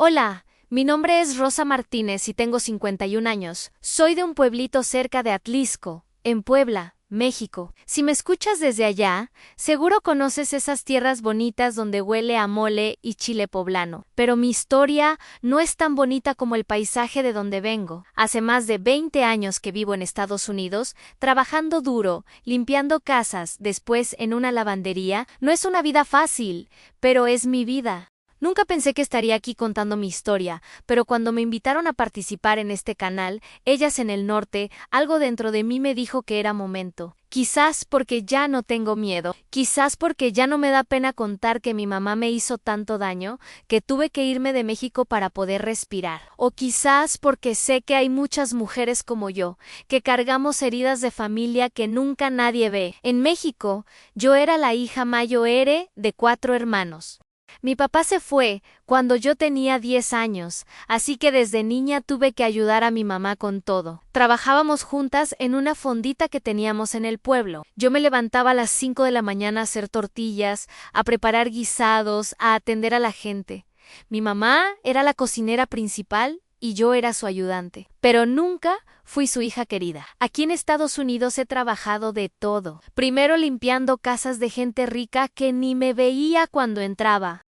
Hola, mi nombre es Rosa Martínez y tengo 51 años. Soy de un pueblito cerca de Atlisco, en Puebla, México. Si me escuchas desde allá, seguro conoces esas tierras bonitas donde huele a mole y chile poblano. Pero mi historia no es tan bonita como el paisaje de donde vengo. Hace más de 20 años que vivo en Estados Unidos, trabajando duro, limpiando casas, después en una lavandería. No es una vida fácil, pero es mi vida. Nunca pensé que estaría aquí contando mi historia, pero cuando me invitaron a participar en este canal, Ellas en el Norte, algo dentro de mí me dijo que era momento. Quizás porque ya no tengo miedo, quizás porque ya no me da pena contar que mi mamá me hizo tanto daño que tuve que irme de México para poder respirar. O quizás porque sé que hay muchas mujeres como yo, que cargamos heridas de familia que nunca nadie ve. En México, yo era la hija mayor de 4 hermanos. Mi papá se fue cuando yo tenía 10 años, así que desde niña tuve que ayudar a mi mamá con todo. Trabajábamos juntas en una fondita que teníamos en el pueblo. Yo me levantaba a las 5 de la mañana a hacer tortillas, a preparar guisados, a atender a la gente. Mi mamá era la cocinera principal y yo era su ayudante. Pero nunca fui su hija querida. Aquí en Estados Unidos he trabajado de todo. Primero limpiando casas de gente rica que ni me veía cuando entraba.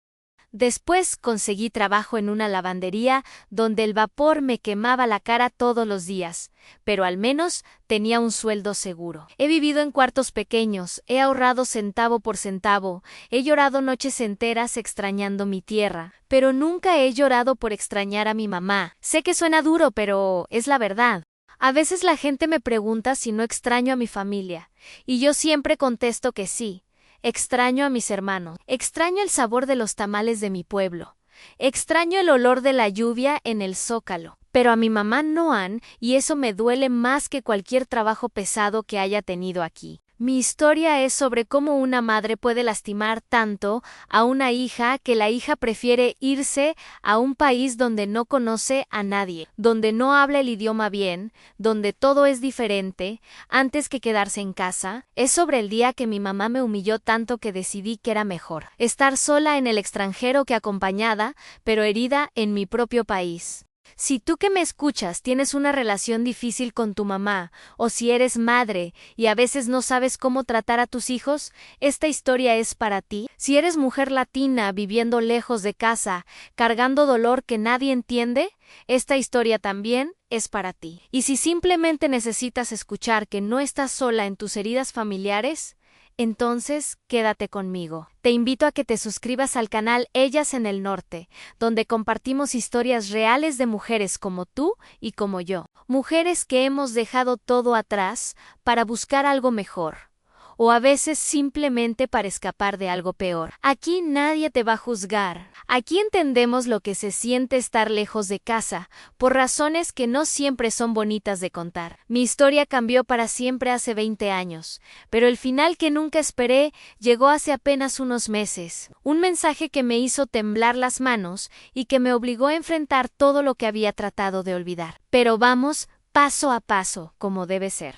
Después conseguí trabajo en una lavandería donde el vapor me quemaba la cara todos los días, pero al menos tenía un sueldo seguro. He vivido en cuartos pequeños, he ahorrado centavo por centavo, he llorado noches enteras extrañando mi tierra, pero nunca he llorado por extrañar a mi mamá. Sé que suena duro, pero es la verdad. A veces la gente me pregunta si no extraño a mi familia, y yo siempre contesto que sí. Extraño a mis hermanos, extraño el sabor de los tamales de mi pueblo, extraño el olor de la lluvia en el zócalo, pero a mi mamá no han, y eso me duele más que cualquier trabajo pesado que haya tenido aquí. Mi historia es sobre cómo una madre puede lastimar tanto a una hija que la hija prefiere irse a un país donde no conoce a nadie, donde no habla el idioma bien, donde todo es diferente, antes que quedarse en casa. Es sobre el día que mi mamá me humilló tanto que decidí que era mejor estar sola en el extranjero que acompañada, pero herida en mi propio país. Si tú que me escuchas tienes una relación difícil con tu mamá, o si eres madre y a veces no sabes cómo tratar a tus hijos, esta historia es para ti. Si eres mujer latina viviendo lejos de casa, cargando dolor que nadie entiende, esta historia también es para ti. Y si simplemente necesitas escuchar que no estás sola en tus heridas familiares, entonces quédate conmigo. Te invito a que te suscribas al canal Ellas en el Norte, donde compartimos historias reales de mujeres como tú y como yo. Mujeres que hemos dejado todo atrás para buscar algo mejor, o a veces simplemente para escapar de algo peor. Aquí nadie te va a juzgar. Aquí entendemos lo que se siente estar lejos de casa, por razones que no siempre son bonitas de contar. Mi historia cambió para siempre hace 20 años, pero el final que nunca esperé llegó hace apenas unos meses. Un mensaje que me hizo temblar las manos y que me obligó a enfrentar todo lo que había tratado de olvidar. Pero vamos paso a paso, como debe ser.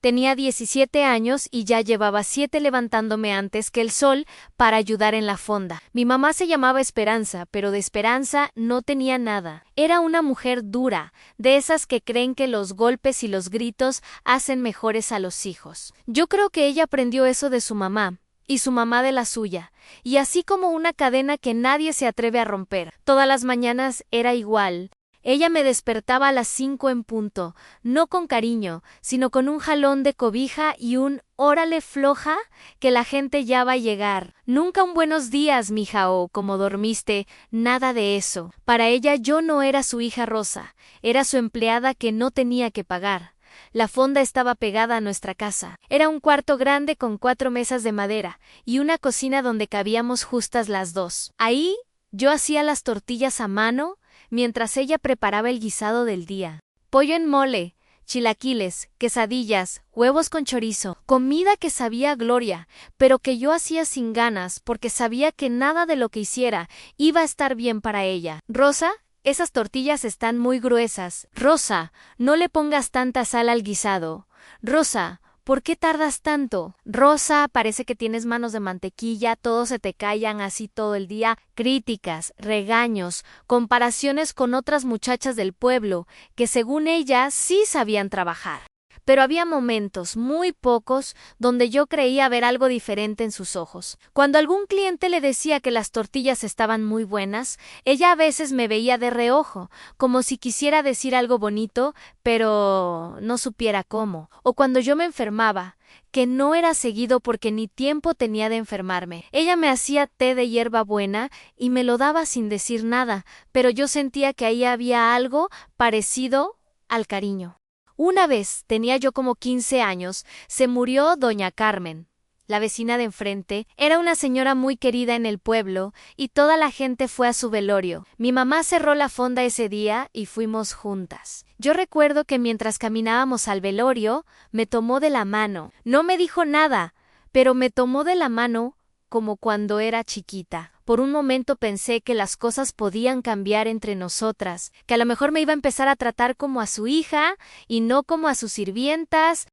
Tenía 17 años y ya llevaba 7 levantándome antes que el sol para ayudar en la fonda. Mi mamá se llamaba Esperanza, pero de esperanza no tenía nada. Era una mujer dura, de esas que creen que los golpes y los gritos hacen mejores a los hijos. Yo creo que ella aprendió eso de su mamá, y su mamá de la suya, y así como una cadena que nadie se atreve a romper. Todas las mañanas era igual. Ella me despertaba a las 5 en punto, no con cariño, sino con un jalón de cobija y un «órale floja, que la gente ya va a llegar». Nunca un «buenos días, mija» o «cómo dormiste», nada de eso. Para ella yo no era su hija Rosa, era su empleada que no tenía que pagar. La fonda estaba pegada a nuestra casa. Era un cuarto grande con 4 mesas de madera y una cocina donde cabíamos justas las dos. Ahí yo hacía las tortillas a mano, mientras ella preparaba el guisado del día. Pollo en mole, chilaquiles, quesadillas, huevos con chorizo, comida que sabía a gloria, pero que yo hacía sin ganas porque sabía que nada de lo que hiciera iba a estar bien para ella. Rosa, esas tortillas están muy gruesas. Rosa, no le pongas tanta sal al guisado. Rosa, ¿Por qué tardas tanto? Rosa, parece que tienes manos de mantequilla, todos se te callan así todo el día. Críticas, regaños, comparaciones con otras muchachas del pueblo, que según ella sí sabían trabajar. Pero había momentos, muy pocos, donde yo creía ver algo diferente en sus ojos. Cuando algún cliente le decía que las tortillas estaban muy buenas, ella a veces me veía de reojo, como si quisiera decir algo bonito, pero no supiera cómo. O cuando yo me enfermaba, que no era seguido porque ni tiempo tenía de enfermarme. Ella me hacía té de hierbabuena y me lo daba sin decir nada, pero yo sentía que ahí había algo parecido al cariño. Una vez, tenía yo como 15 años, se murió doña Carmen. La vecina de enfrente era una señora muy querida en el pueblo y toda la gente fue a su velorio. Mi mamá cerró la fonda ese día y fuimos juntas. Yo recuerdo que mientras caminábamos al velorio, me tomó de la mano. No me dijo nada, pero me tomó de la mano como cuando era chiquita. Por un momento pensé que las cosas podían cambiar entre nosotras, que a lo mejor me iba a empezar a tratar como a su hija y no como a sus sirvientas.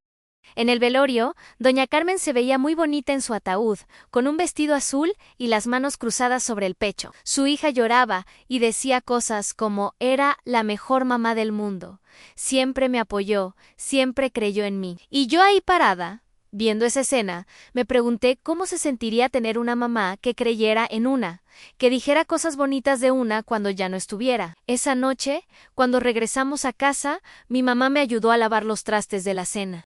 En el velorio, doña Carmen se veía muy bonita en su ataúd, con un vestido azul y las manos cruzadas sobre el pecho. Su hija lloraba y decía cosas como era la mejor mamá del mundo. Siempre me apoyó, siempre creyó en mí. Y yo ahí parada, viendo esa escena, me pregunté cómo se sentiría tener una mamá que creyera en una, que dijera cosas bonitas de una cuando ya no estuviera. Esa noche, cuando regresamos a casa, mi mamá me ayudó a lavar los trastes de la cena.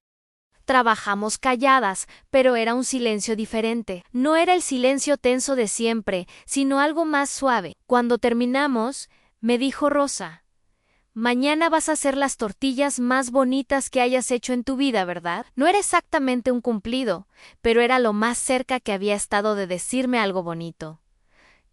Trabajamos calladas, pero era un silencio diferente. No era el silencio tenso de siempre, sino algo más suave. Cuando terminamos, me dijo Rosa: mañana vas a hacer las tortillas más bonitas que hayas hecho en tu vida, ¿verdad? No era exactamente un cumplido, pero era lo más cerca que había estado de decirme algo bonito.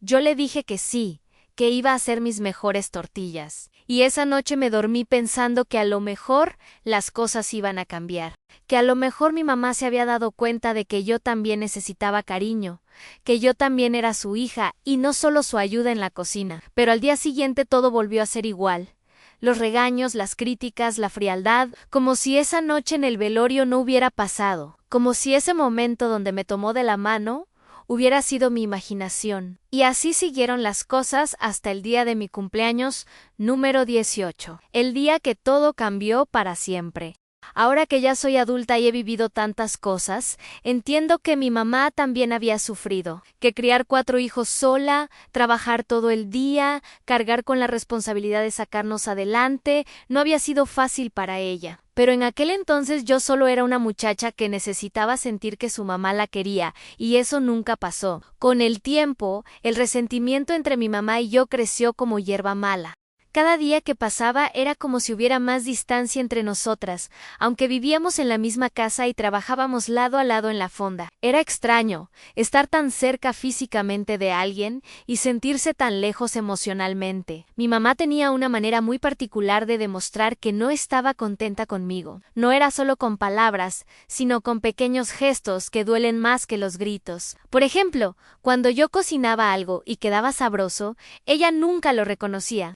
Yo le dije que sí, que iba a hacer mis mejores tortillas. Y esa noche me dormí pensando que a lo mejor las cosas iban a cambiar, que a lo mejor mi mamá se había dado cuenta de que yo también necesitaba cariño, que yo también era su hija y no solo su ayuda en la cocina. Pero al día siguiente todo volvió a ser igual. Los regaños, las críticas, la frialdad, como si esa noche en el velorio no hubiera pasado, como si ese momento donde me tomó de la mano hubiera sido mi imaginación. Y así siguieron las cosas hasta el día de mi cumpleaños número 18, el día que todo cambió para siempre. Ahora que ya soy adulta y he vivido tantas cosas, entiendo que mi mamá también había sufrido, que criar 4 hijos sola, trabajar todo el día, cargar con la responsabilidad de sacarnos adelante, no había sido fácil para ella. Pero en aquel entonces yo solo era una muchacha que necesitaba sentir que su mamá la quería, y eso nunca pasó. Con el tiempo, el resentimiento entre mi mamá y yo creció como hierba mala. Cada día que pasaba era como si hubiera más distancia entre nosotras, aunque vivíamos en la misma casa y trabajábamos lado a lado en la fonda. Era extraño estar tan cerca físicamente de alguien y sentirse tan lejos emocionalmente. Mi mamá tenía una manera muy particular de demostrar que no estaba contenta conmigo. No era solo con palabras, sino con pequeños gestos que duelen más que los gritos. Por ejemplo, cuando yo cocinaba algo y quedaba sabroso, ella nunca lo reconocía.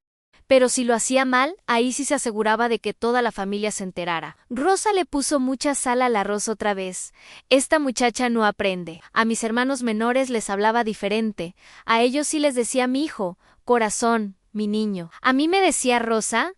Pero si lo hacía mal, ahí sí se aseguraba de que toda la familia se enterara. Rosa le puso mucha sal al arroz otra vez. Esta muchacha no aprende. A mis hermanos menores les hablaba diferente. A ellos sí les decía mi hijo, corazón, mi niño. A mí me decía Rosa,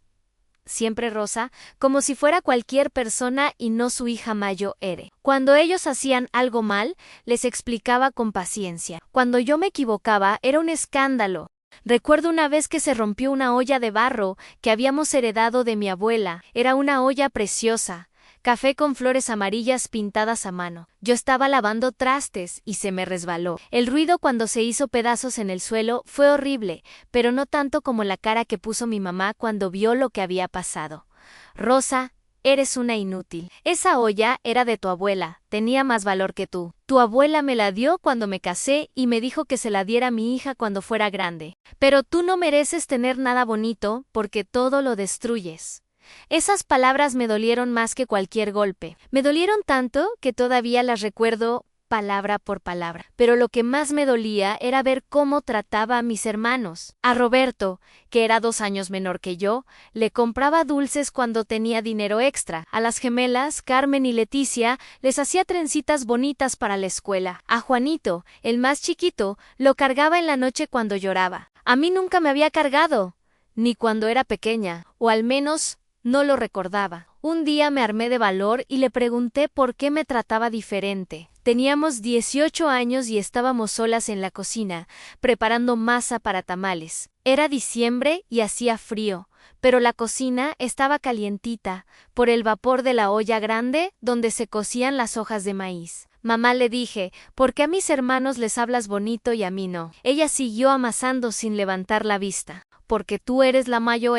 siempre Rosa, como si fuera cualquier persona y no su hija Mayo Ere. Cuando ellos hacían algo mal, les explicaba con paciencia. Cuando yo me equivocaba, era un escándalo. Recuerdo una vez que se rompió una olla de barro que habíamos heredado de mi abuela. Era una olla preciosa, café con flores amarillas pintadas a mano. Yo estaba lavando trastes y se me resbaló. El ruido cuando se hizo pedazos en el suelo fue horrible, pero no tanto como la cara que puso mi mamá cuando vio lo que había pasado. Rosa, eres una inútil. Esa olla era de tu abuela, tenía más valor que tú. Tu abuela me la dio cuando me casé y me dijo que se la diera a mi hija cuando fuera grande. Pero tú no mereces tener nada bonito porque todo lo destruyes. Esas palabras me dolieron más que cualquier golpe. Me dolieron tanto que todavía las recuerdo palabra por palabra. Pero lo que más me dolía era ver cómo trataba a mis hermanos. A Roberto, que era 2 años menor que yo, le compraba dulces cuando tenía dinero extra. A las gemelas, Carmen y Leticia, les hacía trencitas bonitas para la escuela. A Juanito, el más chiquito, lo cargaba en la noche cuando lloraba. A mí nunca me había cargado, ni cuando era pequeña, o al menos no lo recordaba. Un día me armé de valor y le pregunté por qué me trataba diferente. Teníamos 18 años y estábamos solas en la cocina, preparando masa para tamales. Era diciembre y hacía frío, pero la cocina estaba calientita por el vapor de la olla grande donde se cocían las hojas de maíz. Mamá, le dije, ¿por qué a mis hermanos les hablas bonito y a mí no? Ella siguió amasando sin levantar la vista. Porque tú eres la mayor.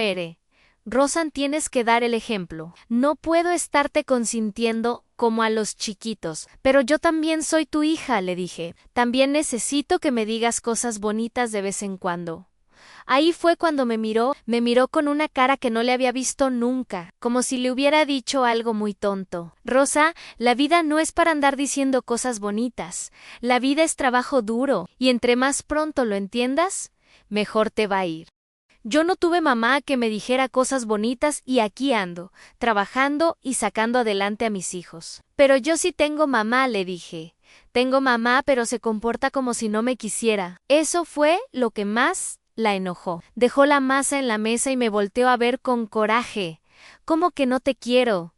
Rosan, tienes que dar el ejemplo. No puedo estarte consintiendo como a los chiquitos. Pero yo también soy tu hija, le dije. También necesito que me digas cosas bonitas de vez en cuando. Ahí fue cuando me miró con una cara que no le había visto nunca, como si le hubiera dicho algo muy tonto. Rosa, la vida no es para andar diciendo cosas bonitas. La vida es trabajo duro, y entre más pronto lo entiendas, mejor te va a ir. Yo no tuve mamá que me dijera cosas bonitas y aquí ando, trabajando y sacando adelante a mis hijos. Pero yo sí tengo mamá, le dije. Tengo mamá, pero se comporta como si no me quisiera. Eso fue lo que más la enojó. Dejó la masa en la mesa y me volteó a ver con coraje. ¿Cómo que no te quiero?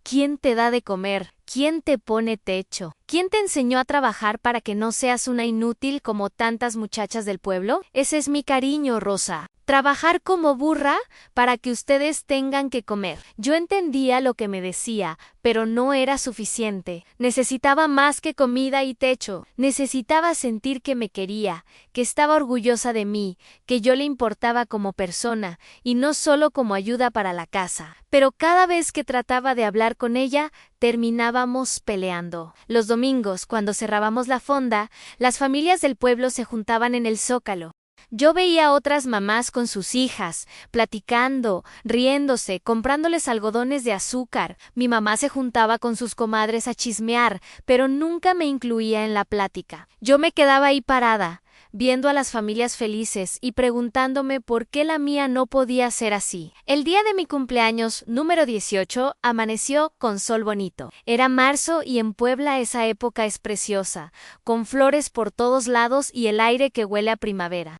¿Quién te da de comer? ¿Quién te pone techo? ¿Quién te enseñó a trabajar para que no seas una inútil como tantas muchachas del pueblo? Ese es mi cariño, Rosa. Trabajar como burra para que ustedes tengan que comer. Yo entendía lo que me decía, pero no era suficiente. Necesitaba más que comida y techo. Necesitaba sentir que me quería, que estaba orgullosa de mí, que yo le importaba como persona y no solo como ayuda para la casa. Pero cada vez que trataba de hablar con ella, terminábamos peleando. Los domingos, cuando cerrábamos la fonda, las familias del pueblo se juntaban en el zócalo. Yo veía a otras mamás con sus hijas, platicando, riéndose, comprándoles algodones de azúcar. Mi mamá se juntaba con sus comadres a chismear, pero nunca me incluía en la plática. Yo me quedaba ahí parada, viendo a las familias felices y preguntándome por qué la mía no podía ser así. El día de mi cumpleaños, número 18, amaneció con sol bonito. Era marzo y en Puebla esa época es preciosa, con flores por todos lados y el aire que huele a primavera.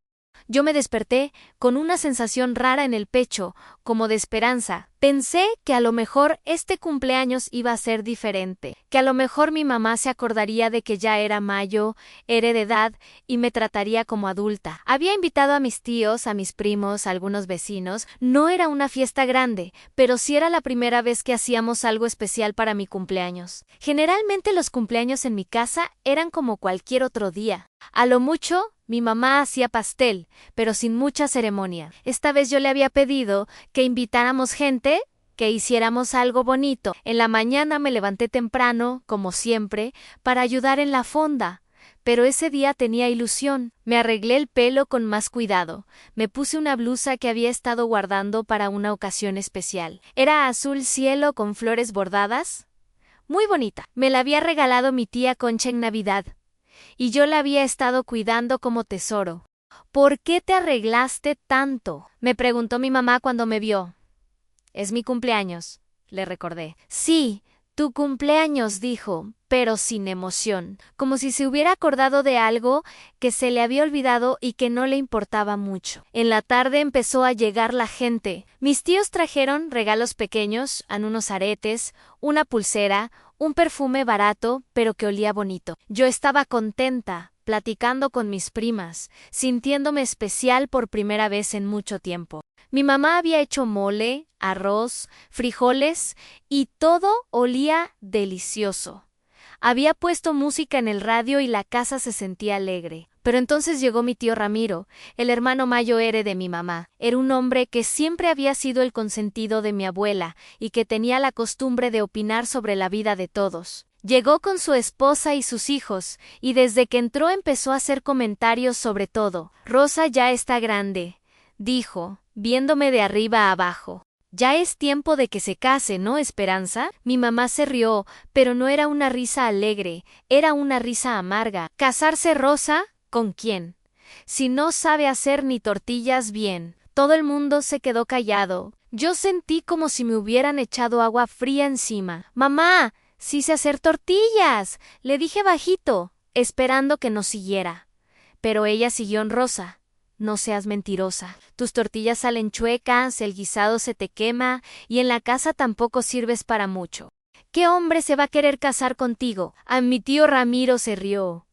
Yo me desperté con una sensación rara en el pecho, como de esperanza. Pensé que a lo mejor este cumpleaños iba a ser diferente, que a lo mejor mi mamá se acordaría de que ya era mayo, era de edad y me trataría como adulta. Había invitado a mis tíos, a mis primos, a algunos vecinos. No era una fiesta grande, pero sí era la primera vez que hacíamos algo especial para mi cumpleaños. Generalmente los cumpleaños en mi casa eran como cualquier otro día. A lo mucho, mi mamá hacía pastel, pero sin mucha ceremonia. Esta vez yo le había pedido que invitáramos gente, que hiciéramos algo bonito. En la mañana me levanté temprano, como siempre, para ayudar en la fonda. Pero ese día tenía ilusión. Me arreglé el pelo con más cuidado. Me puse una blusa que había estado guardando para una ocasión especial. Era azul cielo con flores bordadas. Muy bonita. Me la había regalado mi tía Concha en Navidad. Y yo la había estado cuidando como tesoro. ¿Por qué te arreglaste tanto?, me preguntó mi mamá cuando me vio. Es mi cumpleaños, le recordé. Sí, tu cumpleaños, dijo, pero sin emoción, como si se hubiera acordado de algo que se le había olvidado y que no le importaba mucho. En la tarde empezó a llegar la gente. Mis tíos trajeron regalos pequeños, unos aretes, una pulsera, un perfume barato, pero que olía bonito. Yo estaba contenta, platicando con mis primas, sintiéndome especial por primera vez en mucho tiempo. Mi mamá había hecho mole, arroz, frijoles y todo olía delicioso. Había puesto música en el radio y la casa se sentía alegre. Pero entonces llegó mi tío Ramiro, el hermano mayor de mi mamá. Era un hombre que siempre había sido el consentido de mi abuela y que tenía la costumbre de opinar sobre la vida de todos. Llegó con su esposa y sus hijos, y desde que entró empezó a hacer comentarios sobre todo. Rosa ya está grande, dijo, viéndome de arriba a abajo. Ya es tiempo de que se case, ¿no, Esperanza? Mi mamá se rió, pero no era una risa alegre, era una risa amarga. ¿Casarse, Rosa? ¿Con quién? Si no sabe hacer ni tortillas bien. Todo el mundo se quedó callado. Yo sentí como si me hubieran echado agua fría encima. ¡Mamá! ¡Sí sé hacer tortillas! Le dije bajito, esperando que no siguiera. Pero ella siguió en Rosa. No seas mentirosa. Tus tortillas salen chuecas, el guisado se te quema, y en la casa tampoco sirves para mucho. ¿Qué hombre se va a querer casar contigo? A mi tío Ramiro se rió.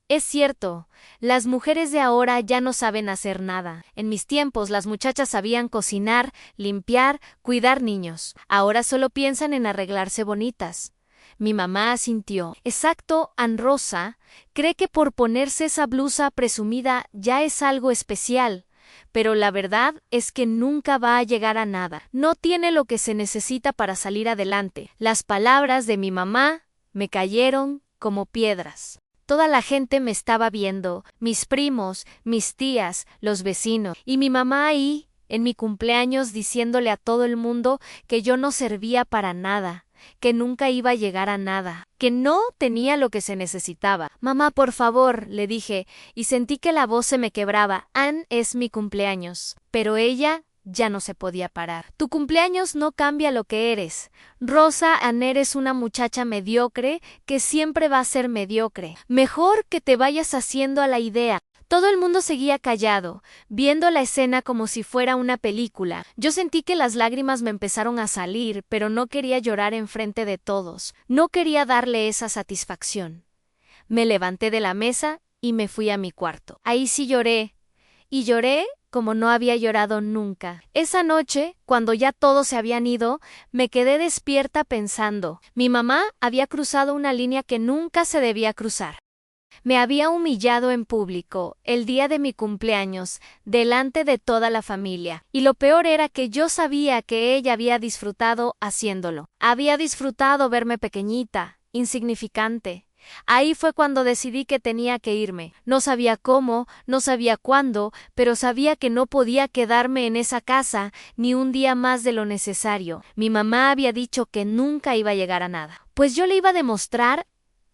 Es cierto, las mujeres de ahora ya no saben hacer nada. En mis tiempos las muchachas sabían cocinar, limpiar, cuidar niños. Ahora solo piensan en arreglarse bonitas. Mi mamá asintió. Exacto, An Rosa cree que por ponerse esa blusa presumida ya es algo especial. Pero la verdad es que nunca va a llegar a nada. No tiene lo que se necesita para salir adelante. Las palabras de mi mamá me cayeron como piedras. Toda la gente me estaba viendo, mis primos, mis tías, los vecinos, y mi mamá ahí, en mi cumpleaños, diciéndole a todo el mundo que yo no servía para nada, que nunca iba a llegar a nada, que no tenía lo que se necesitaba. Mamá, por favor, le dije, y sentí que la voz se me quebraba. Ann, es mi cumpleaños. Pero ella ya no se podía parar. Tu cumpleaños no cambia lo que eres. Rosa, Ann, eres una muchacha mediocre que siempre va a ser mediocre. Mejor que te vayas haciendo a la idea. Todo el mundo seguía callado, viendo la escena como si fuera una película. Yo sentí que las lágrimas me empezaron a salir, pero no quería llorar enfrente de todos. No quería darle esa satisfacción. Me levanté de la mesa y me fui a mi cuarto. Ahí sí lloré. Y lloré como no había llorado nunca. Esa noche, cuando ya todos se habían ido, me quedé despierta pensando. Mi mamá había cruzado una línea que nunca se debía cruzar. Me había humillado en público, el día de mi cumpleaños, delante de toda la familia. Y lo peor era que yo sabía que ella había disfrutado haciéndolo. Había disfrutado verme pequeñita, insignificante. Ahí fue cuando decidí que tenía que irme. No sabía cómo, no sabía cuándo, pero sabía que no podía quedarme en esa casa ni un día más de lo necesario. Mi mamá había dicho que nunca iba a llegar a nada. Pues yo le iba a demostrar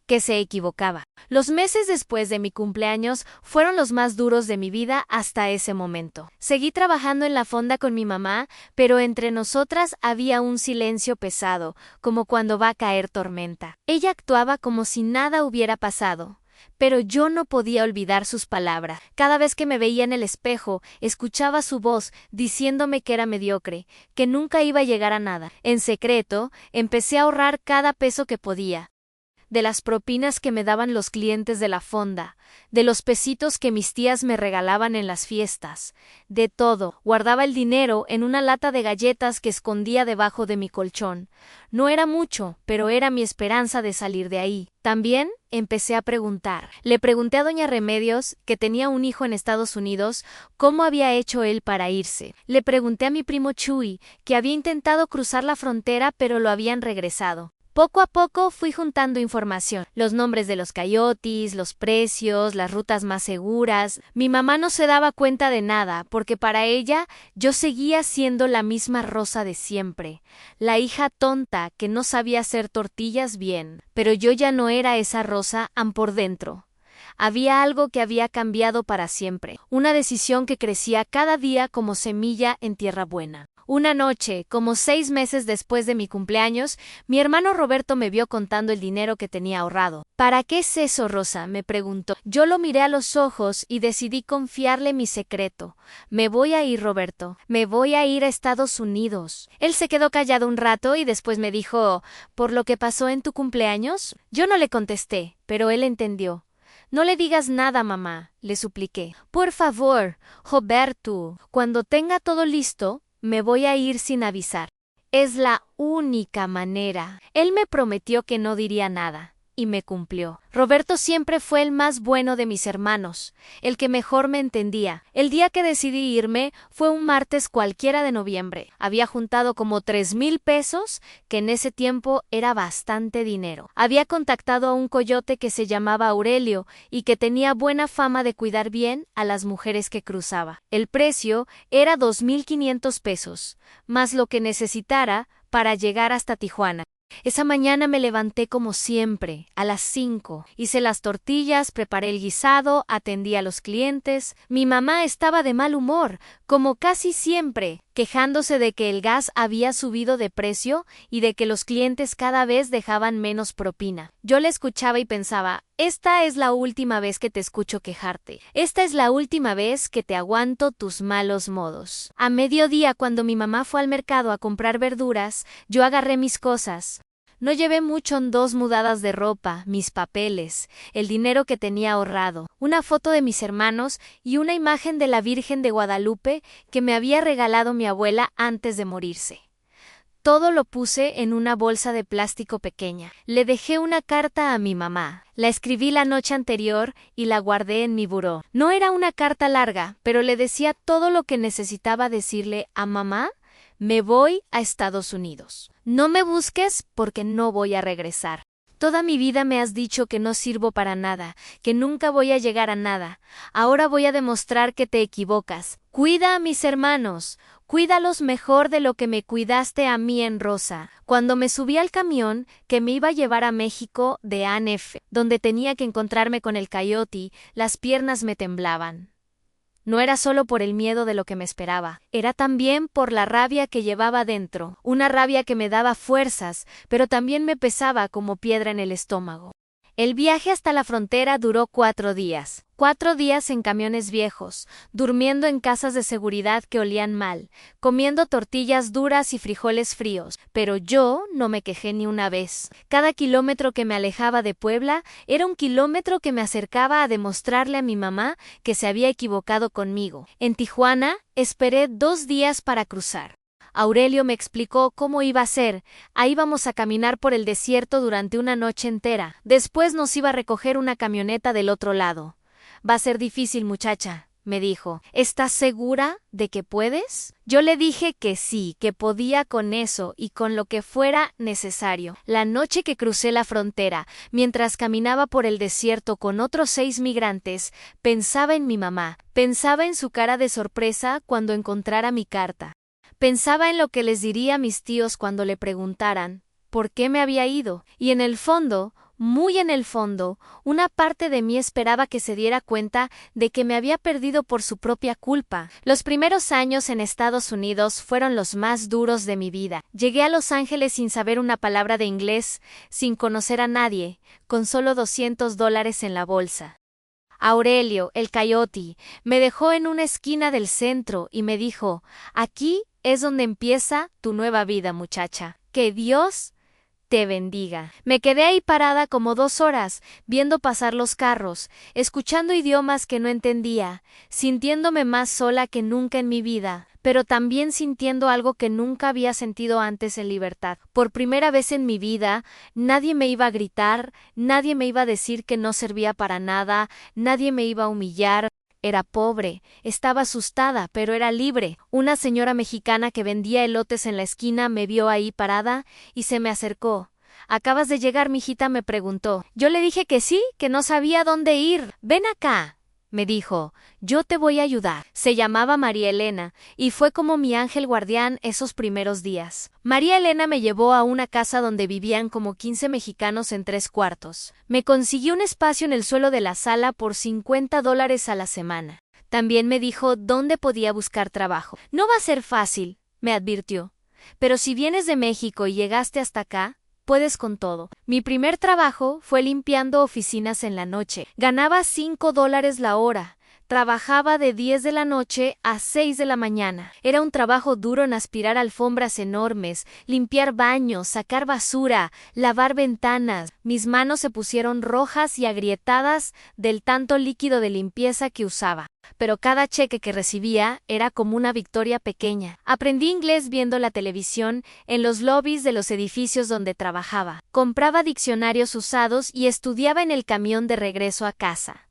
que se equivocaba. Los meses después de mi cumpleaños fueron los más duros de mi vida hasta ese momento. Seguí trabajando en la fonda con mi mamá, pero entre nosotras había un silencio pesado, como cuando va a caer tormenta. Ella actuaba como si nada hubiera pasado, pero yo no podía olvidar sus palabras. Cada vez que me veía en el espejo, escuchaba su voz diciéndome que era mediocre, que nunca iba a llegar a nada. En secreto, empecé a ahorrar cada peso que podía. De las propinas que me daban los clientes de la fonda, de los pesitos que mis tías me regalaban en las fiestas, de todo. Guardaba el dinero en una lata de galletas que escondía debajo de mi colchón. No era mucho, pero era mi esperanza de salir de ahí. También empecé a preguntar. Le pregunté a doña Remedios, que tenía un hijo en Estados Unidos, cómo había hecho él para irse. Le pregunté a mi primo Chuy, que había intentado cruzar la frontera pero lo habían regresado. Poco a poco fui juntando información, los nombres de los coyotes, los precios, las rutas más seguras. Mi mamá no se daba cuenta de nada, porque para ella yo seguía siendo la misma Rosa de siempre, la hija tonta que no sabía hacer tortillas bien. Pero yo ya no era esa Rosa por dentro. Había algo que había cambiado para siempre, una decisión que crecía cada día como semilla en tierra buena. Una noche, como 6 meses después de mi cumpleaños, mi hermano Roberto me vio contando el dinero que tenía ahorrado. ¿Para qué es eso, Rosa?, me preguntó. Yo lo miré a los ojos y decidí confiarle mi secreto. Me voy a ir, Roberto. Me voy a ir a Estados Unidos. Él se quedó callado un rato y después me dijo, ¿por lo que pasó en tu cumpleaños? Yo no le contesté, pero él entendió. No le digas nada, mamá, le supliqué. Por favor, Roberto, cuando tenga todo listo, me voy a ir sin avisar. Es la única manera. Él me prometió que no diría nada. y me cumplió. Roberto siempre fue el más bueno de mis hermanos, el que mejor me entendía. El día que decidí irme fue un martes cualquiera de noviembre. Había juntado como 3,000 pesos, que en ese tiempo era bastante dinero. Había contactado a un coyote que se llamaba Aurelio y que tenía buena fama de cuidar bien a las mujeres que cruzaba. El precio era 2,500 pesos, más lo que necesitara para llegar hasta Tijuana. Esa mañana me levanté como siempre, a las 5. Hice las tortillas, preparé el guisado, atendí a los clientes. Mi mamá estaba de mal humor, como casi siempre, quejándose de que el gas había subido de precio y de que los clientes cada vez dejaban menos propina. Yo le escuchaba y pensaba, esta es la última vez que te escucho quejarte. Esta es la última vez que te aguanto tus malos modos. A mediodía, cuando mi mamá fue al mercado a comprar verduras, yo agarré mis cosas. No llevé mucho en 2 mudadas de ropa, mis papeles, el dinero que tenía ahorrado, una foto de mis hermanos y una imagen de la Virgen de Guadalupe que me había regalado mi abuela antes de morirse. Todo lo puse en una bolsa de plástico pequeña. Le dejé una carta a mi mamá. La escribí la noche anterior y la guardé en mi buró. No era una carta larga, pero le decía todo lo que necesitaba decirle a mamá. Me voy a Estados Unidos. No me busques porque no voy a regresar. Toda mi vida me has dicho que no sirvo para nada, que nunca voy a llegar a nada. Ahora voy a demostrar que te equivocas. Cuida a mis hermanos. Cuídalos mejor de lo que me cuidaste a mí en Rosa. Cuando me subí al camión que me iba a llevar a México de ANF, donde tenía que encontrarme con el Coyote, las piernas me temblaban. No era solo por el miedo de lo que me esperaba, era también por la rabia que llevaba dentro, una rabia que me daba fuerzas, pero también me pesaba como piedra en el estómago. El viaje hasta la frontera duró 4 días. 4 días en camiones viejos, durmiendo en casas de seguridad que olían mal, comiendo tortillas duras y frijoles fríos, pero yo no me quejé ni una vez. Cada kilómetro que me alejaba de Puebla era un kilómetro que me acercaba a demostrarle a mi mamá que se había equivocado conmigo. En Tijuana esperé 2 días para cruzar. Aurelio me explicó cómo iba a ser. Ahí íbamos a caminar por el desierto durante una noche entera. Después nos iba a recoger una camioneta del otro lado. Va a ser difícil, muchacha, me dijo. ¿Estás segura de que puedes? Yo le dije que sí, que podía con eso y con lo que fuera necesario. La noche que crucé la frontera, mientras caminaba por el desierto con otros 6 migrantes, pensaba en mi mamá. Pensaba en su cara de sorpresa cuando encontrara mi carta. Pensaba en lo que les diría a mis tíos cuando le preguntaran por qué me había ido, y en el fondo, muy en el fondo, una parte de mí esperaba que se diera cuenta de que me había perdido por su propia culpa. Los primeros años en Estados Unidos fueron los más duros de mi vida. Llegué a Los Ángeles sin saber una palabra de inglés, sin conocer a nadie, con solo $200 en la bolsa. Aurelio, el Coyote, me dejó en una esquina del centro y me dijo, aquí es donde empieza tu nueva vida, muchacha. Que Dios te bendiga. Me quedé ahí parada como 2 horas, viendo pasar los carros, escuchando idiomas que no entendía, sintiéndome más sola que nunca en mi vida, pero también sintiendo algo que nunca había sentido antes en libertad. Por primera vez en mi vida, nadie me iba a gritar, nadie me iba a decir que no servía para nada, nadie me iba a humillar. Era pobre, estaba asustada, pero era libre. Una señora mexicana que vendía elotes en la esquina me vio ahí parada y se me acercó. ¿Acabas de llegar, mijita?, me preguntó. Yo le dije que sí, que no sabía dónde ir. Ven acá, me dijo, yo te voy a ayudar. Se llamaba María Elena, y fue como mi ángel guardián esos primeros días. María Elena me llevó a una casa donde vivían como 15 mexicanos en 3 cuartos. Me consiguió un espacio en el suelo de la sala por $50 a la semana. También me dijo dónde podía buscar trabajo. No va a ser fácil, me advirtió, pero si vienes de México y llegaste hasta acá, puedes con todo. Mi primer trabajo fue limpiando oficinas en la noche. Ganaba $5 la hora. Trabajaba de 10 de la noche a 6 de la mañana. Era un trabajo duro en aspirar alfombras enormes, limpiar baños, sacar basura, lavar ventanas. Mis manos se pusieron rojas y agrietadas del tanto líquido de limpieza que usaba. Pero cada cheque que recibía era como una victoria pequeña. Aprendí inglés viendo la televisión en los lobbies de los edificios donde trabajaba. Compraba diccionarios usados y estudiaba en el camión de regreso a casa.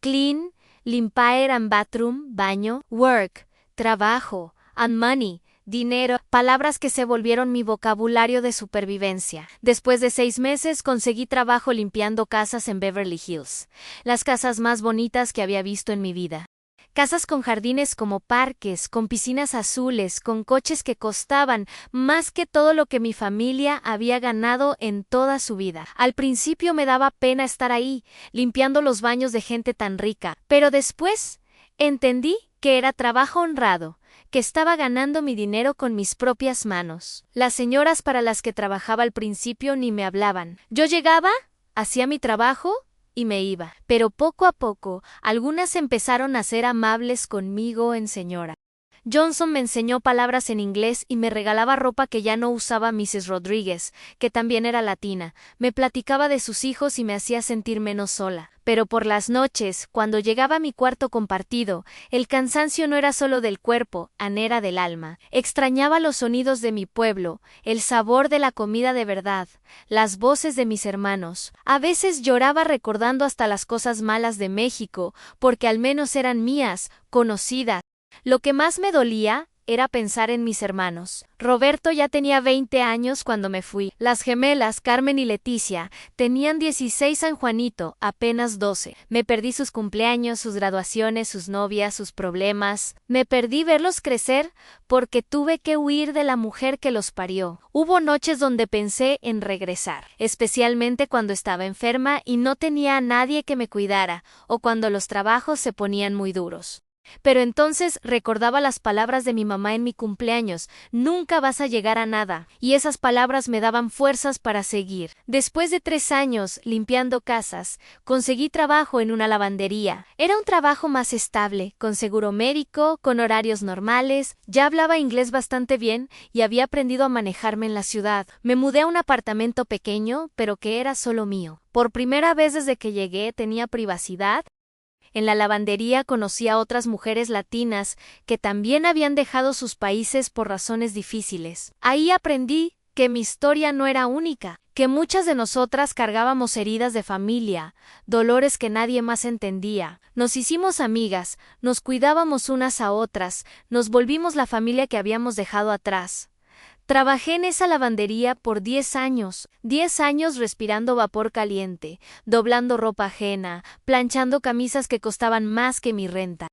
Clean, limpar and bathroom, baño, work, trabajo, and money, dinero, palabras que se volvieron mi vocabulario de supervivencia. Después de 6 meses conseguí trabajo limpiando casas en Beverly Hills, las casas más bonitas que había visto en mi vida. Casas con jardines como parques, con piscinas azules, con coches que costaban más que todo lo que mi familia había ganado en toda su vida. Al principio me daba pena estar ahí, limpiando los baños de gente tan rica, pero después entendí que era trabajo honrado, que estaba ganando mi dinero con mis propias manos. Las señoras para las que trabajaba al principio ni me hablaban. Yo llegaba, hacía mi trabajo y me iba. Pero poco a poco, algunas empezaron a ser amables conmigo en señora. Johnson me enseñó palabras en inglés y me regalaba ropa que ya no usaba Mrs. Rodríguez, que también era latina. Me platicaba de sus hijos y me hacía sentir menos sola. Pero por las noches, cuando llegaba a mi cuarto compartido, el cansancio no era solo del cuerpo, era del alma. Extrañaba los sonidos de mi pueblo, el sabor de la comida de verdad, las voces de mis hermanos. A veces lloraba recordando hasta las cosas malas de México, porque al menos eran mías, conocidas. Lo que más me dolía era pensar en mis hermanos. Roberto ya tenía 20 años cuando me fui. Las gemelas, Carmen y Leticia, tenían 16, San Juanito, apenas 12. Me perdí sus cumpleaños, sus graduaciones, sus novias, sus problemas. Me perdí verlos crecer porque tuve que huir de la mujer que los parió. Hubo noches donde pensé en regresar, especialmente cuando estaba enferma y no tenía a nadie que me cuidara, o cuando los trabajos se ponían muy duros. Pero entonces recordaba las palabras de mi mamá en mi cumpleaños: nunca vas a llegar a nada, y esas palabras me daban fuerzas para seguir. Después de 3 años limpiando casas, conseguí trabajo en una lavandería. Era un trabajo más estable, con seguro médico, con horarios normales. Ya hablaba inglés bastante bien y había aprendido a manejarme en la ciudad. Me mudé a un apartamento pequeño, pero que era solo mío. Por primera vez desde que llegué tenía privacidad. En la lavandería conocí a otras mujeres latinas que también habían dejado sus países por razones difíciles. Ahí aprendí que mi historia no era única, que muchas de nosotras cargábamos heridas de familia, dolores que nadie más entendía. Nos hicimos amigas, nos cuidábamos unas a otras, nos volvimos la familia que habíamos dejado atrás. Trabajé en esa lavandería por 10 años, 10 años respirando vapor caliente, doblando ropa ajena, planchando camisas que costaban más que mi renta.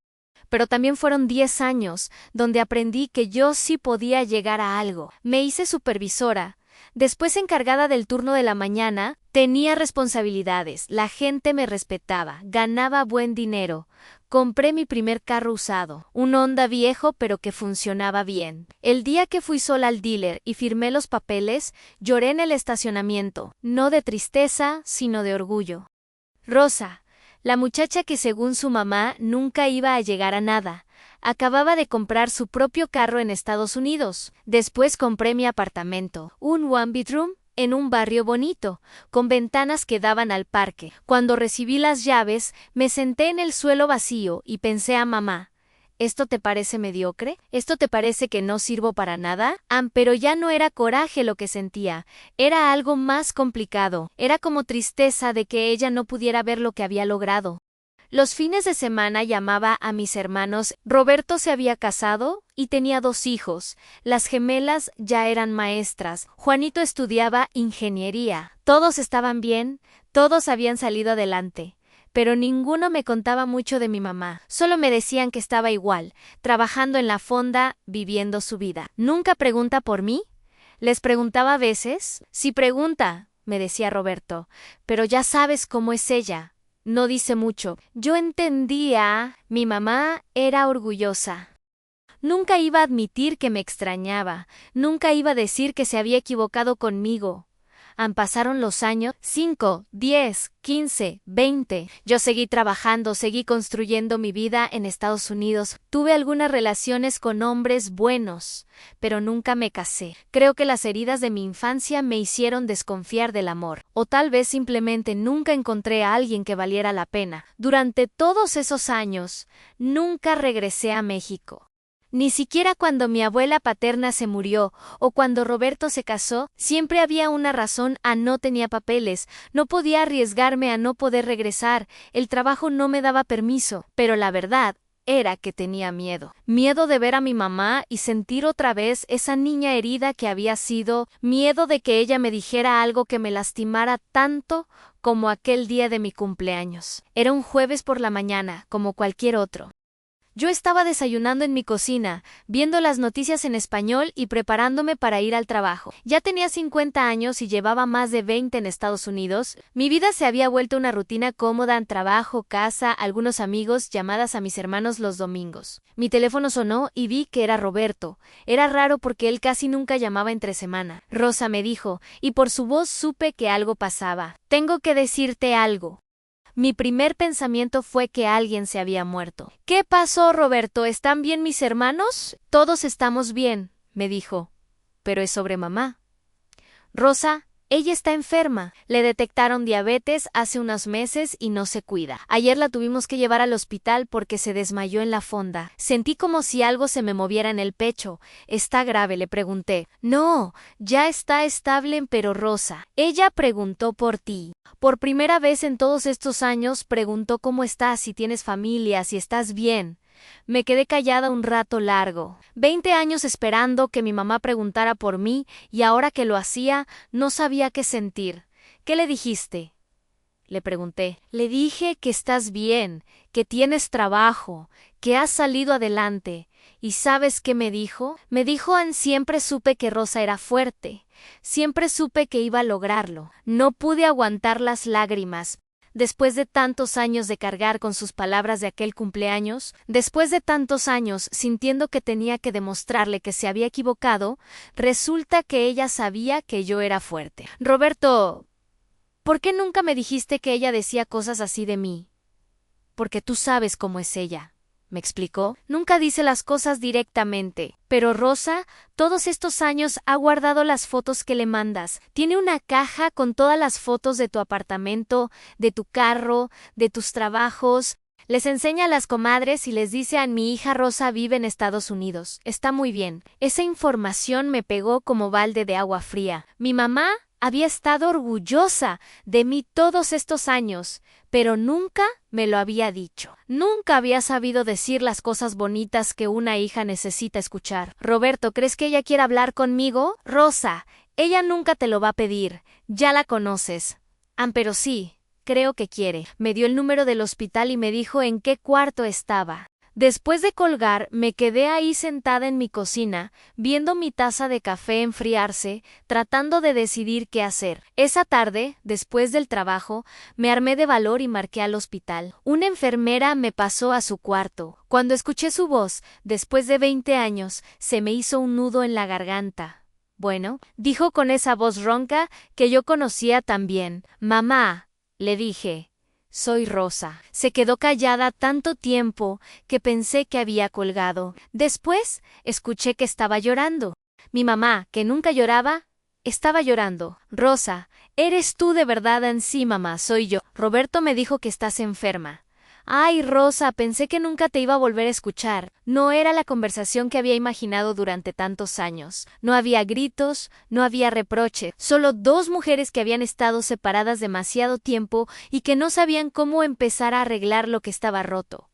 Pero también fueron 10 años donde aprendí que yo sí podía llegar a algo. Me hice supervisora. Después encargada del turno de la mañana, tenía responsabilidades, la gente me respetaba, ganaba buen dinero. Compré mi primer carro usado, un Honda viejo pero que funcionaba bien. El día que fui sola al dealer y firmé los papeles, lloré en el estacionamiento, no de tristeza, sino de orgullo. Rosa, la muchacha que según su mamá nunca iba a llegar a nada, acababa de comprar su propio carro en Estados Unidos. Después compré mi apartamento, un one bedroom, en un barrio bonito, con ventanas que daban al parque. Cuando recibí las llaves, me senté en el suelo vacío y pensé a mamá: ¿esto te parece mediocre? ¿Esto te parece que no sirvo para nada? Pero ya no era coraje lo que sentía, era algo más complicado. Era como tristeza de que ella no pudiera ver lo que había logrado. Los fines de semana llamaba a mis hermanos. Roberto se había casado y tenía 2 hijos. Las gemelas ya eran maestras. Juanito estudiaba ingeniería. Todos estaban bien, todos habían salido adelante. Pero ninguno me contaba mucho de mi mamá. Solo me decían que estaba igual, trabajando en la fonda, viviendo su vida. ¿Nunca pregunta por mí? Les preguntaba a veces. Sí pregunta, me decía Roberto, pero ya sabes cómo es ella. No dice mucho. Yo entendía, mi mamá era orgullosa. Nunca iba a admitir que me extrañaba, nunca iba a decir que se había equivocado conmigo. Pasaron los años, 5, 10, 15, 20. Yo seguí trabajando, seguí construyendo mi vida en Estados Unidos. Tuve algunas relaciones con hombres buenos, pero nunca me casé. Creo que las heridas de mi infancia me hicieron desconfiar del amor. O tal vez simplemente nunca encontré a alguien que valiera la pena. Durante todos esos años, nunca regresé a México. Ni siquiera cuando mi abuela paterna se murió o cuando Roberto se casó, siempre había una razón: no tenía papeles, no podía arriesgarme a no poder regresar, el trabajo no me daba permiso, pero la verdad era que tenía miedo. Miedo de ver a mi mamá y sentir otra vez esa niña herida que había sido, miedo de que ella me dijera algo que me lastimara tanto como aquel día de mi cumpleaños. Era un jueves por la mañana, como cualquier otro. Yo estaba desayunando en mi cocina, viendo las noticias en español y preparándome para ir al trabajo. Ya tenía 50 años y llevaba más de 20 en Estados Unidos. Mi vida se había vuelto una rutina cómoda: en trabajo, casa, algunos amigos, llamadas a mis hermanos los domingos. Mi teléfono sonó y vi que era Roberto. Era raro porque él casi nunca llamaba entre semana. Rosa, me dijo, y por su voz supe que algo pasaba. Tengo que decirte algo. Mi primer pensamiento fue que alguien se había muerto. ¿Qué pasó, Roberto? ¿Están bien mis hermanos? Todos estamos bien, me dijo. Pero es sobre mamá. Rosa, ella está enferma. Le detectaron diabetes hace unos meses y no se cuida. Ayer la tuvimos que llevar al hospital porque se desmayó en la fonda. Sentí como si algo se me moviera en el pecho. ¿Está grave?, le pregunté. No, ya está estable, pero Rosa. Ella preguntó por ti. Por primera vez en todos estos años preguntó cómo estás, si tienes familia, si estás bien. Me quedé callada un rato largo. 20 años esperando que mi mamá preguntara por mí, y ahora que lo hacía, no sabía qué sentir. ¿Qué le dijiste?, le pregunté. Le dije que estás bien, que tienes trabajo, que has salido adelante. ¿Y sabes qué me dijo? Me dijo: siempre supe que Rosa era fuerte. Siempre supe que iba a lograrlo. No pude aguantar las lágrimas. Después de tantos años de cargar con sus palabras de aquel cumpleaños, después de tantos años sintiendo que tenía que demostrarle que se había equivocado, resulta que ella sabía que yo era fuerte. Roberto, ¿por qué nunca me dijiste que ella decía cosas así de mí? Porque tú sabes cómo es ella, me explicó. Nunca dice las cosas directamente. Pero Rosa, todos estos años ha guardado las fotos que le mandas. Tiene una caja con todas las fotos de tu apartamento, de tu carro, de tus trabajos. Les enseña a las comadres y les dice: mi hija Rosa vive en Estados Unidos. Está muy bien. Esa información me pegó como balde de agua fría. Mi mamá había estado orgullosa de mí todos estos años, pero nunca me lo había dicho. Nunca había sabido decir las cosas bonitas que una hija necesita escuchar. Roberto, ¿crees que ella quiere hablar conmigo? Rosa, ella nunca te lo va a pedir. Ya la conoces. Pero sí, creo que quiere. Me dio el número del hospital y me dijo en qué cuarto estaba. Después de colgar, me quedé ahí sentada en mi cocina, viendo mi taza de café enfriarse, tratando de decidir qué hacer. Esa tarde, después del trabajo, me armé de valor y marqué al hospital. Una enfermera me pasó a su cuarto. Cuando escuché su voz, después de 20 años, se me hizo un nudo en la garganta. Bueno, dijo con esa voz ronca que yo conocía también. Mamá, le dije. Soy Rosa. Se quedó callada tanto tiempo que pensé que había colgado. Después, escuché que estaba llorando. Mi mamá, que nunca lloraba, estaba llorando. Rosa, ¿eres tú de verdad? Sí, mamá, soy yo. Roberto me dijo que estás enferma. Ay, Rosa, pensé que nunca te iba a volver a escuchar. No era la conversación que había imaginado durante tantos años. No había gritos, no había reproche, solo dos mujeres que habían estado separadas demasiado tiempo y que no sabían cómo empezar a arreglar lo que estaba roto.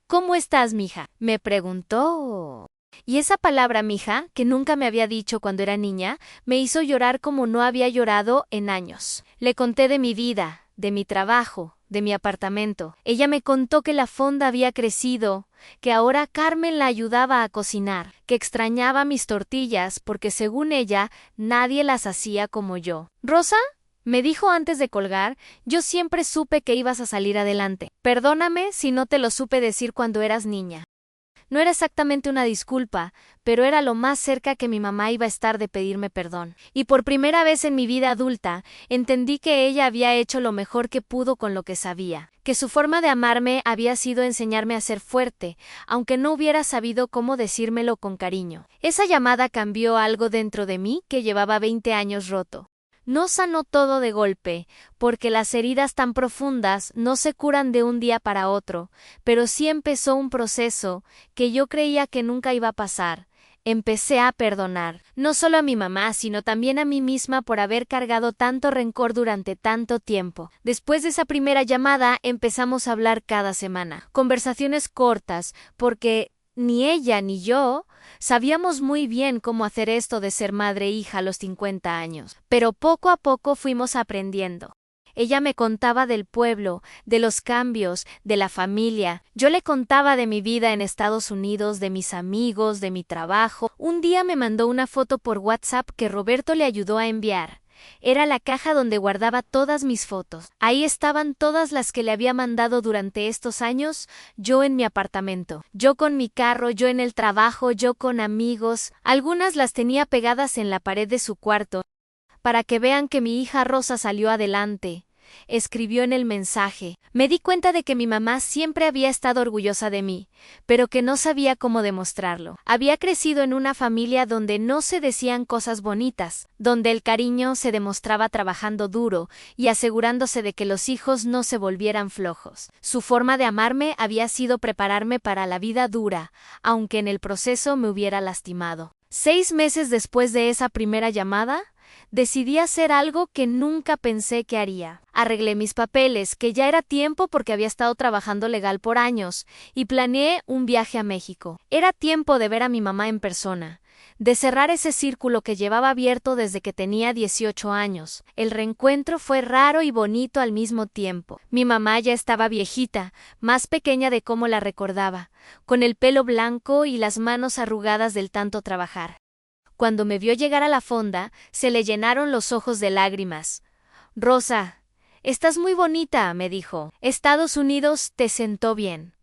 ¿Cómo estás, mija?, me preguntó. Y esa palabra, mija, que nunca me había dicho cuando era niña, me hizo llorar como no había llorado en años. Le conté de mi vida, de mi trabajo, de mi apartamento. Ella me contó que la fonda había crecido, que ahora Carmen la ayudaba a cocinar, que extrañaba mis tortillas porque según ella nadie las hacía como yo. Rosa, me dijo antes de colgar, yo siempre supe que ibas a salir adelante. Perdóname si no te lo supe decir cuando eras niña. No era exactamente una disculpa, pero era lo más cerca que mi mamá iba a estar de pedirme perdón. Y por primera vez en mi vida adulta, entendí que ella había hecho lo mejor que pudo con lo que sabía, que su forma de amarme había sido enseñarme a ser fuerte, aunque no hubiera sabido cómo decírmelo con cariño. Esa llamada cambió algo dentro de mí que llevaba 20 años roto. No sanó todo de golpe, porque las heridas tan profundas no se curan de un día para otro, pero sí empezó un proceso que yo creía que nunca iba a pasar. Empecé a perdonar, no solo a mi mamá, sino también a mí misma por haber cargado tanto rencor durante tanto tiempo. Después de esa primera llamada, empezamos a hablar cada semana. Conversaciones cortas, porque ni ella ni yo sabíamos muy bien cómo hacer esto de ser madre e hija a los 50 años, pero poco a poco fuimos aprendiendo. Ella me contaba del pueblo, de los cambios, de la familia. Yo le contaba de mi vida en Estados Unidos, de mis amigos, de mi trabajo. Un día me mandó una foto por WhatsApp que Roberto le ayudó a enviar. Era la caja donde guardaba todas mis fotos. Ahí estaban todas las que le había mandado durante estos años, yo en mi apartamento, yo con mi carro, yo en el trabajo, yo con amigos. Algunas las tenía pegadas en la pared de su cuarto, para que vean que mi hija Rosa salió adelante. Escribió en el mensaje. Me di cuenta de que mi mamá siempre había estado orgullosa de mí, pero que no sabía cómo demostrarlo. Había crecido en una familia donde no se decían cosas bonitas, donde el cariño se demostraba trabajando duro y asegurándose de que los hijos no se volvieran flojos. Su forma de amarme había sido prepararme para la vida dura, aunque en el proceso me hubiera lastimado. 6 meses después de esa primera llamada, decidí hacer algo que nunca pensé que haría. Arreglé mis papeles, que ya era tiempo porque había estado trabajando legal por años, y planeé un viaje a México. Era tiempo de ver a mi mamá en persona, de cerrar ese círculo que llevaba abierto desde que tenía 18 años. El reencuentro fue raro y bonito al mismo tiempo. Mi mamá ya estaba viejita, más pequeña de cómo la recordaba, con el pelo blanco y las manos arrugadas del tanto trabajar. Cuando me vio llegar a la fonda, se le llenaron los ojos de lágrimas. «Rosa, estás muy bonita», me dijo. «Estados Unidos te sentó bien.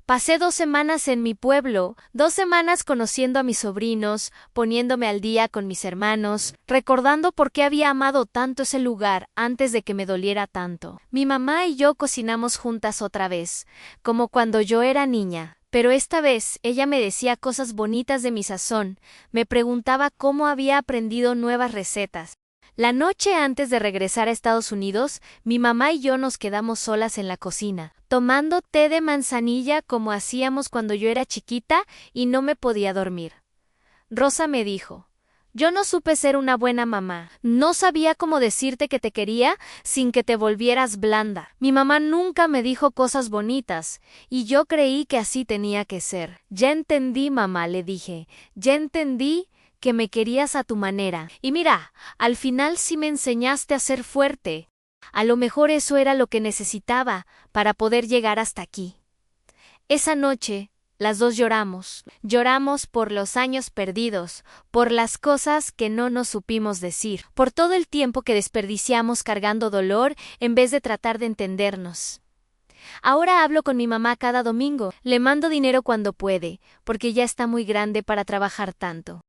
Pasé 2 semanas en mi pueblo, 2 semanas conociendo a mis sobrinos, poniéndome al día con mis hermanos, recordando por qué había amado tanto ese lugar antes de que me doliera tanto. Mi mamá y yo cocinamos juntas otra vez, como cuando yo era niña. Pero esta vez ella me decía cosas bonitas de mi sazón, me preguntaba cómo había aprendido nuevas recetas. La noche antes de regresar a Estados Unidos, mi mamá y yo nos quedamos solas en la cocina, tomando té de manzanilla como hacíamos cuando yo era chiquita y no me podía dormir. Rosa me dijo: «Yo no supe ser una buena mamá. No sabía cómo decirte que te quería sin que te volvieras blanda. Mi mamá nunca me dijo cosas bonitas, y yo creí que así tenía que ser». «Ya entendí, mamá», le dije. «Ya entendí que me querías a tu manera. Y mira, al final sí me enseñaste a ser fuerte. A lo mejor eso era lo que necesitaba para poder llegar hasta aquí». Esa noche, las dos lloramos. Lloramos por los años perdidos, por las cosas que no nos supimos decir, por todo el tiempo que desperdiciamos cargando dolor en vez de tratar de entendernos. Ahora hablo con mi mamá cada domingo, le mando dinero cuando puede, porque ya está muy grande para trabajar tanto.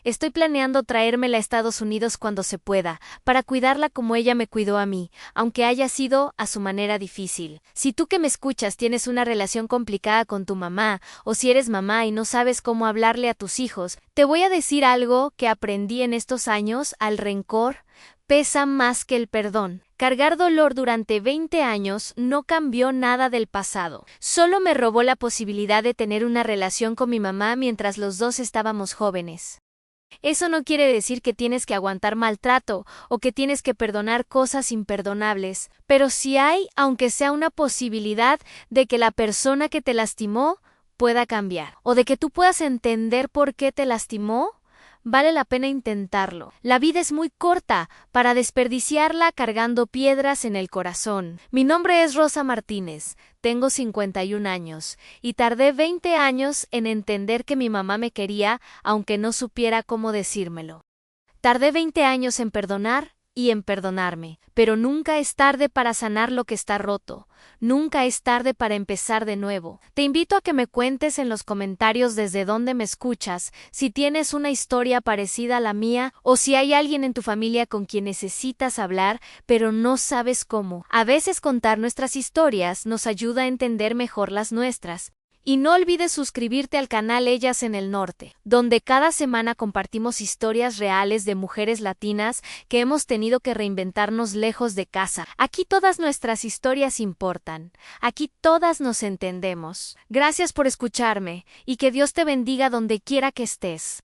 Estoy planeando traérmela a Estados Unidos cuando se pueda, para cuidarla como ella me cuidó a mí, aunque haya sido a su manera difícil. Si tú que me escuchas tienes una relación complicada con tu mamá, o si eres mamá y no sabes cómo hablarle a tus hijos, te voy a decir algo que aprendí en estos años: al rencor pesa más que el perdón. Cargar dolor durante 20 años no cambió nada del pasado. Solo me robó la posibilidad de tener una relación con mi mamá mientras los dos estábamos jóvenes. Eso no quiere decir que tienes que aguantar maltrato o que tienes que perdonar cosas imperdonables, pero sí hay, aunque sea una posibilidad, de que la persona que te lastimó pueda cambiar, o de que tú puedas entender por qué te lastimó. Vale la pena intentarlo. La vida es muy corta para desperdiciarla cargando piedras en el corazón. Mi nombre es Rosa Martínez, tengo 51 años, y tardé 20 años en entender que mi mamá me quería, aunque no supiera cómo decírmelo. Tardé 20 años en perdonar, y en perdonarme. Pero nunca es tarde para sanar lo que está roto. Nunca es tarde para empezar de nuevo. Te invito a que me cuentes en los comentarios desde dónde me escuchas, si tienes una historia parecida a la mía o si hay alguien en tu familia con quien necesitas hablar, pero no sabes cómo. A veces contar nuestras historias nos ayuda a entender mejor las nuestras. Y no olvides suscribirte al canal Ellas en el Norte, donde cada semana compartimos historias reales de mujeres latinas que hemos tenido que reinventarnos lejos de casa. Aquí todas nuestras historias importan. Aquí todas nos entendemos. Gracias por escucharme y que Dios te bendiga donde quiera que estés.